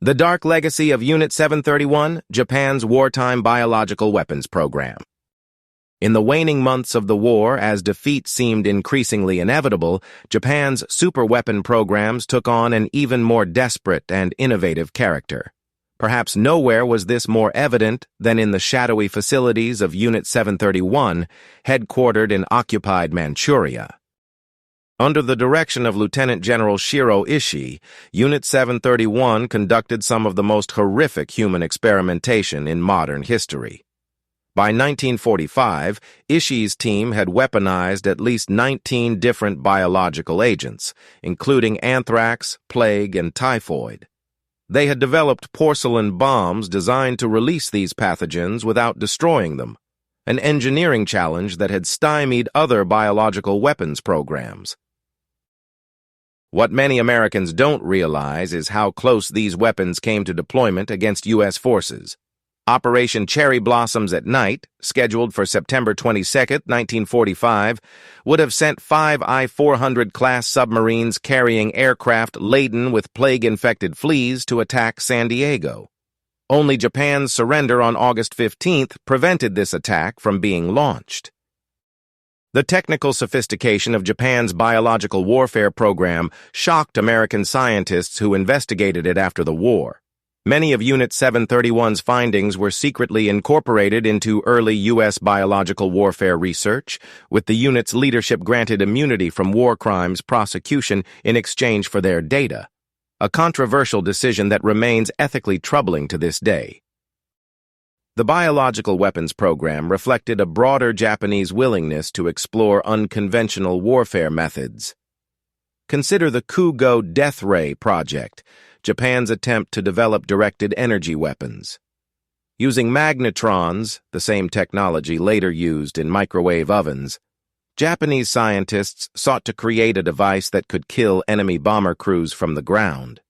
The Dark Legacy of Unit 731, Japan's Wartime Biological Weapons Program. In the waning months of the war, as defeat seemed increasingly inevitable, Japan's superweapon programs took on an even more desperate and innovative character. Perhaps nowhere was this more evident than in the shadowy facilities of Unit 731, headquartered in occupied Manchuria. Under the direction of Lieutenant General Shiro Ishii, Unit 731 conducted some of the most horrific human experimentation in modern history. By 1945, Ishii's team had weaponized at least 19 different biological agents, including anthrax, plague, and typhoid. They had developed porcelain bombs designed to release these pathogens without destroying them, an engineering challenge that had stymied other biological weapons programs. What many Americans don't realize is how close these weapons came to deployment against U.S. forces. Operation Cherry Blossoms at Night, scheduled for September 22, 1945, would have sent 5 I-400 class submarines carrying aircraft laden with plague-infected fleas to attack San Diego. Only Japan's surrender on August 15th prevented this attack from being launched. The technical sophistication of Japan's biological warfare program shocked American scientists who investigated it after the war. Many of Unit 731's findings were secretly incorporated into early U.S. biological warfare research, with the unit's leadership granted immunity from war crimes prosecution in exchange for their data, a controversial decision that remains ethically troubling to this day. The biological weapons program reflected a broader Japanese willingness to explore unconventional warfare methods. Consider the Kugo Death Ray project, Japan's attempt to develop directed energy weapons. Using magnetrons, the same technology later used in microwave ovens, Japanese scientists sought to create a device that could kill enemy bomber crews from the ground.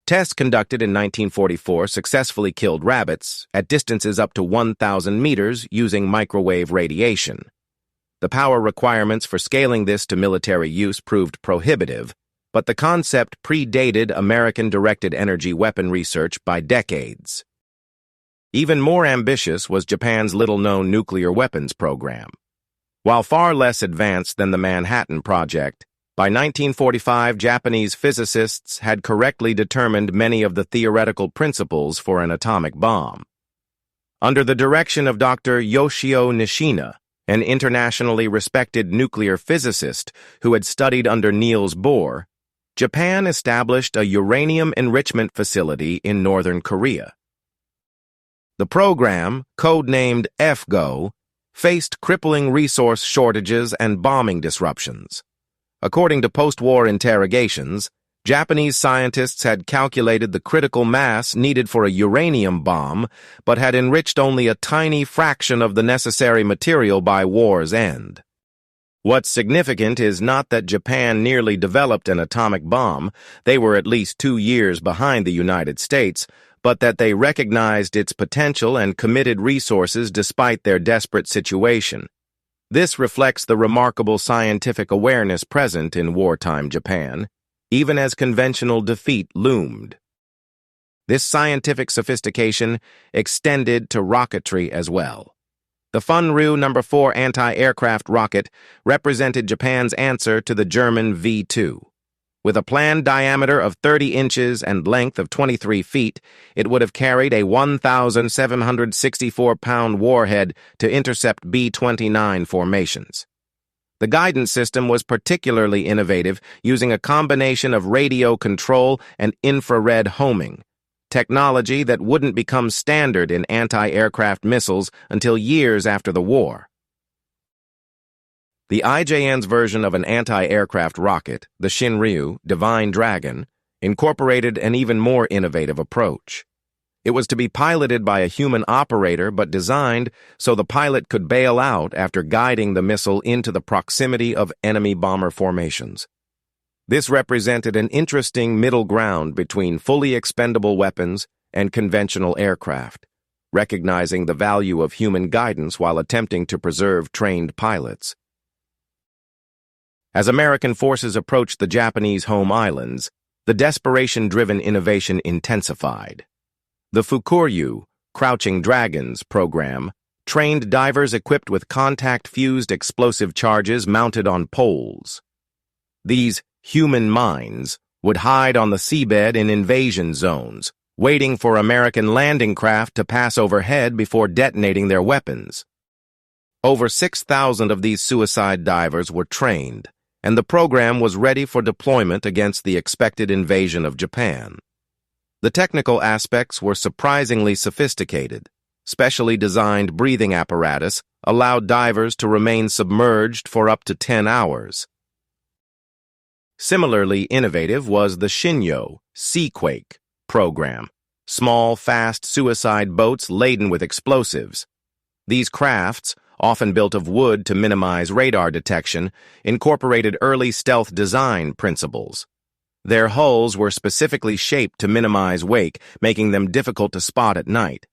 Tests conducted in 1944 successfully killed rabbits at distances up to 1,000 meters using microwave radiation. The power requirements for scaling this to military use proved prohibitive, but the concept predated American directed energy weapon research by decades. Even more ambitious was Japan's little-known nuclear weapons program. While far less advanced than the Manhattan Project, by 1945, Japanese physicists had correctly determined many of the theoretical principles for an atomic bomb. Under the direction of Dr. Yoshio Nishina, an internationally respected nuclear physicist who had studied under Niels Bohr, Japan established a uranium enrichment facility in northern Korea. The program, codenamed FGO, faced crippling resource shortages and bombing disruptions. According to post-war interrogations, Japanese scientists had calculated the critical mass needed for a uranium bomb, but had enriched only a tiny fraction of the necessary material by war's end. What's significant is not that Japan nearly developed an atomic bomb, they were at least 2 years behind the United States, but that they recognized its potential and committed resources despite their desperate situation. This reflects the remarkable scientific awareness present in wartime Japan, even as conventional defeat loomed. This scientific sophistication extended to rocketry as well. The Funru No. 4 anti-aircraft rocket represented Japan's answer to the German V-2. With a planned diameter of 30 inches and length of 23 feet, it would have carried a 1,764-pound warhead to intercept B-29 formations. The guidance system was particularly innovative, using a combination of radio control and infrared homing, technology that wouldn't become standard in anti-aircraft missiles until years after the war. The IJN's version of an anti-aircraft rocket, the Shinryu, Divine Dragon, incorporated an even more innovative approach. It was to be piloted by a human operator but designed so the pilot could bail out after guiding the missile into the proximity of enemy bomber formations. This represented an interesting middle ground between fully expendable weapons and conventional aircraft, recognizing the value of human guidance while attempting to preserve trained pilots. As American forces approached the Japanese home islands, the desperation-driven innovation intensified. The Fukuryu, Crouching Dragons program, trained divers equipped with contact-fused explosive charges mounted on poles. These human mines would hide on the seabed in invasion zones, waiting for American landing craft to pass overhead before detonating their weapons. Over 6,000 of these suicide divers were trained, and the program was ready for deployment against the expected invasion of Japan. The technical aspects were surprisingly sophisticated. Specially designed breathing apparatus allowed divers to remain submerged for up to 10 hours. Similarly innovative was the Shinyo Seaquake program, small, fast suicide boats laden with explosives. These crafts, often built of wood to minimize radar detection, incorporated early stealth design principles. Their hulls were specifically shaped to minimize wake, making them difficult to spot at night.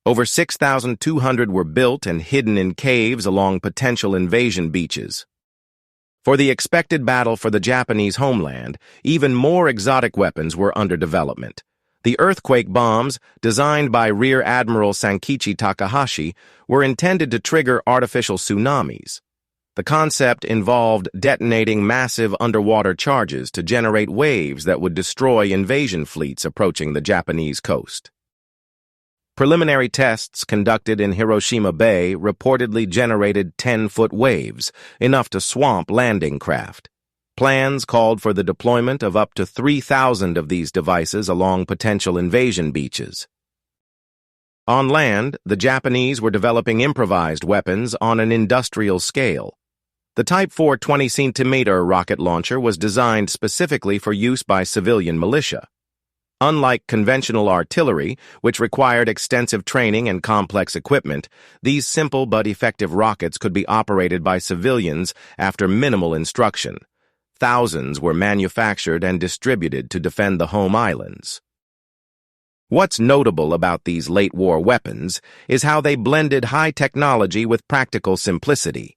Over 6,200 were built and hidden in caves along potential invasion beaches. For the expected battle for the Japanese homeland, even more exotic weapons were under development. The earthquake bombs, designed by Rear Admiral Sankichi Takahashi, were intended to trigger artificial tsunamis. The concept involved detonating massive underwater charges to generate waves that would destroy invasion fleets approaching the Japanese coast. Preliminary tests conducted in Hiroshima Bay reportedly generated 10-foot waves, enough to swamp landing craft. Plans called for the deployment of up to 3,000 of these devices along potential invasion beaches. On land, the Japanese were developing improvised weapons on an industrial scale. The Type 4 20-centimeter rocket launcher was designed specifically for use by civilian militia. Unlike conventional artillery, which required extensive training and complex equipment, these simple but effective rockets could be operated by civilians after minimal instruction. Thousands were manufactured and distributed to defend the home islands. What's notable about these late-war weapons is how they blended high technology with practical simplicity.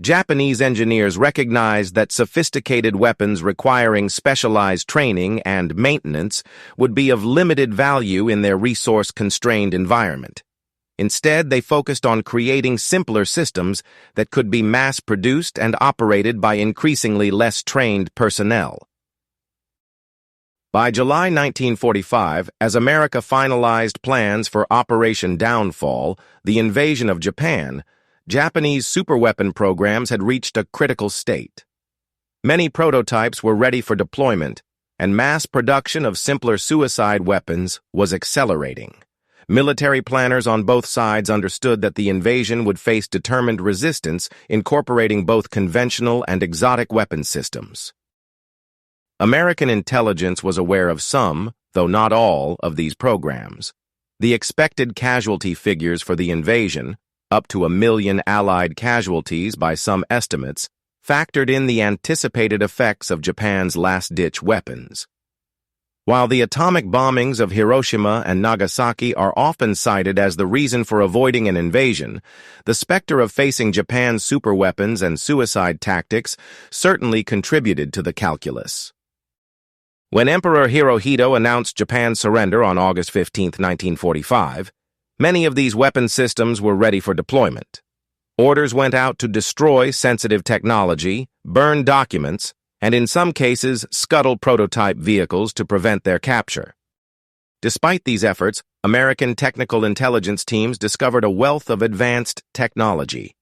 Japanese engineers recognized that sophisticated weapons requiring specialized training and maintenance would be of limited value in their resource-constrained environment. Instead, they focused on creating simpler systems that could be mass-produced and operated by increasingly less trained personnel. By July 1945, as America finalized plans for Operation Downfall, the invasion of Japan, Japanese superweapon programs had reached a critical state. Many prototypes were ready for deployment, and mass production of simpler suicide weapons was accelerating. Military planners on both sides understood that the invasion would face determined resistance, incorporating both conventional and exotic weapon systems. American intelligence was aware of some, though not all, of these programs. The expected casualty figures for the invasion, up to 1 million Allied casualties by some estimates, factored in the anticipated effects of Japan's last-ditch weapons. While the atomic bombings of Hiroshima and Nagasaki are often cited as the reason for avoiding an invasion, the specter of facing Japan's superweapons and suicide tactics certainly contributed to the calculus. When Emperor Hirohito announced Japan's surrender on August 15, 1945, many of these weapon systems were ready for deployment. Orders went out to destroy sensitive technology, burn documents, and in some cases scuttle prototype vehicles to prevent their capture. Despite these efforts, American technical intelligence teams discovered a wealth of advanced technology.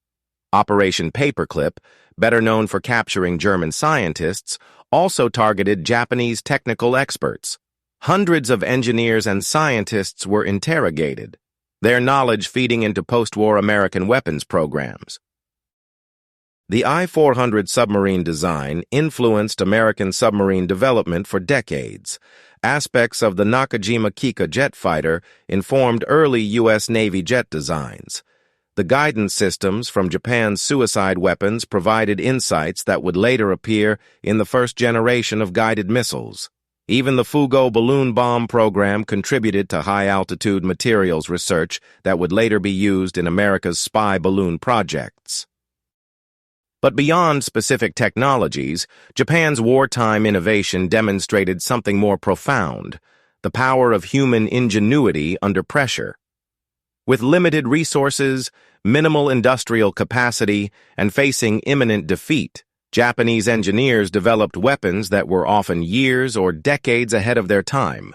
Operation Paperclip, better known for capturing German scientists, also targeted Japanese technical experts. Hundreds of engineers and scientists were interrogated, their knowledge feeding into post-war American weapons programs. The I-400 submarine design influenced American submarine development for decades. Aspects of the Nakajima Kika jet fighter informed early U.S. Navy jet designs. The guidance systems from Japan's suicide weapons provided insights that would later appear in the first generation of guided missiles. Even the Fugo balloon bomb program contributed to high-altitude materials research that would later be used in America's spy balloon projects. But beyond specific technologies, Japan's wartime innovation demonstrated something more profound: the power of human ingenuity under pressure. With limited resources, minimal industrial capacity, and facing imminent defeat, Japanese engineers developed weapons that were often years or decades ahead of their time.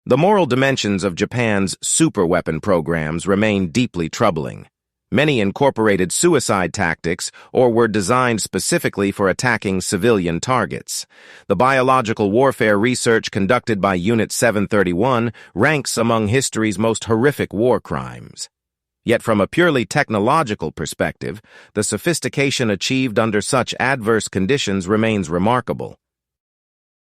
The moral dimensions of Japan's superweapon programs remain deeply troubling. Many incorporated suicide tactics or were designed specifically for attacking civilian targets. The biological warfare research conducted by Unit 731 ranks among history's most horrific war crimes. Yet from a purely technological perspective, the sophistication achieved under such adverse conditions remains remarkable.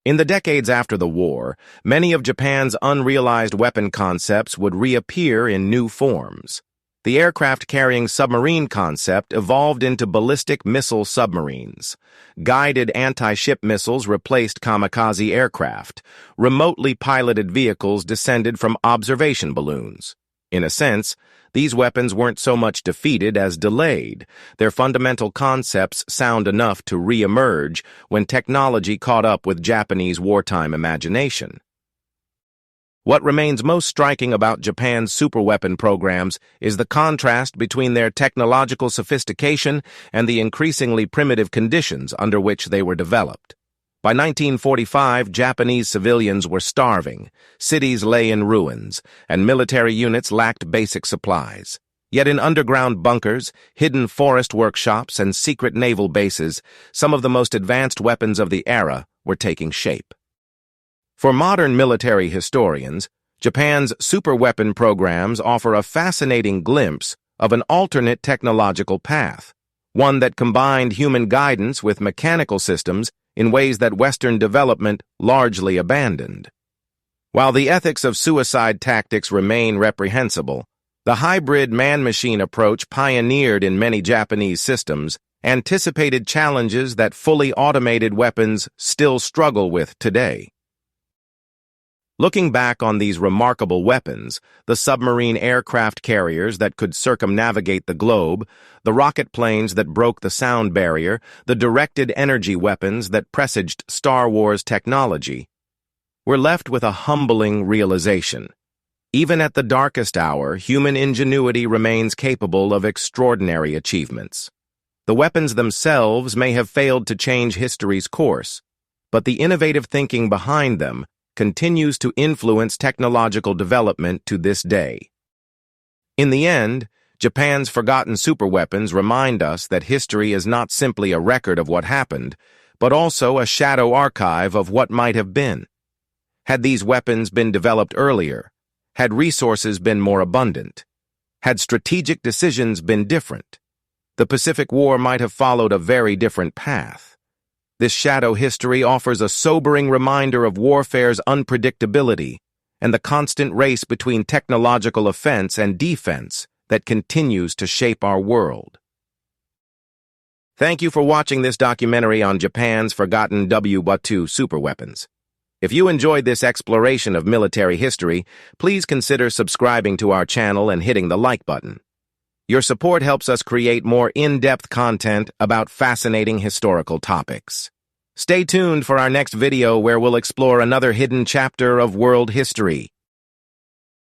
In the decades after the war, many of Japan's unrealized weapon concepts would reappear in new forms. The aircraft-carrying submarine concept evolved into ballistic missile submarines. Guided anti-ship missiles replaced kamikaze aircraft. Remotely piloted vehicles descended from observation balloons. In a sense, these weapons weren't so much defeated as delayed. Their fundamental concepts sound enough to re-emerge when technology caught up with Japanese wartime imagination. What remains most striking about Japan's superweapon programs is the contrast between their technological sophistication and the increasingly primitive conditions under which they were developed. By 1945, Japanese civilians were starving, cities lay in ruins, and military units lacked basic supplies. Yet in underground bunkers, hidden forest workshops, and secret naval bases, some of the most advanced weapons of the era were taking shape. For modern military historians, Japan's superweapon programs offer a fascinating glimpse of an alternate technological path, one that combined human guidance with mechanical systems in ways that Western development largely abandoned. While the ethics of suicide tactics remain reprehensible, the hybrid man-machine approach pioneered in many Japanese systems anticipated challenges that fully automated weapons still struggle with today. Looking back on these remarkable weapons, the submarine aircraft carriers that could circumnavigate the globe, the rocket planes that broke the sound barrier, the directed energy weapons that presaged Star Wars technology, we're left with a humbling realization. Even at the darkest hour, human ingenuity remains capable of extraordinary achievements. The weapons themselves may have failed to change history's course, but the innovative thinking behind them continues to influence technological development to this day. In the end, Japan's forgotten superweapons remind us that history is not simply a record of what happened, but also a shadow archive of what might have been. Had these weapons been developed earlier, had resources been more abundant, had strategic decisions been different, the Pacific War might have followed a very different path. This shadow history offers a sobering reminder of warfare's unpredictability and the constant race between technological offense and defense that continues to shape our world. Thank you for watching this documentary on Japan's forgotten W-2 superweapons. If you enjoyed this exploration of military history, please consider subscribing to our channel and hitting the like button. Your support helps us create more in-depth content about fascinating historical topics. Stay tuned for our next video where we'll explore another hidden chapter of world history.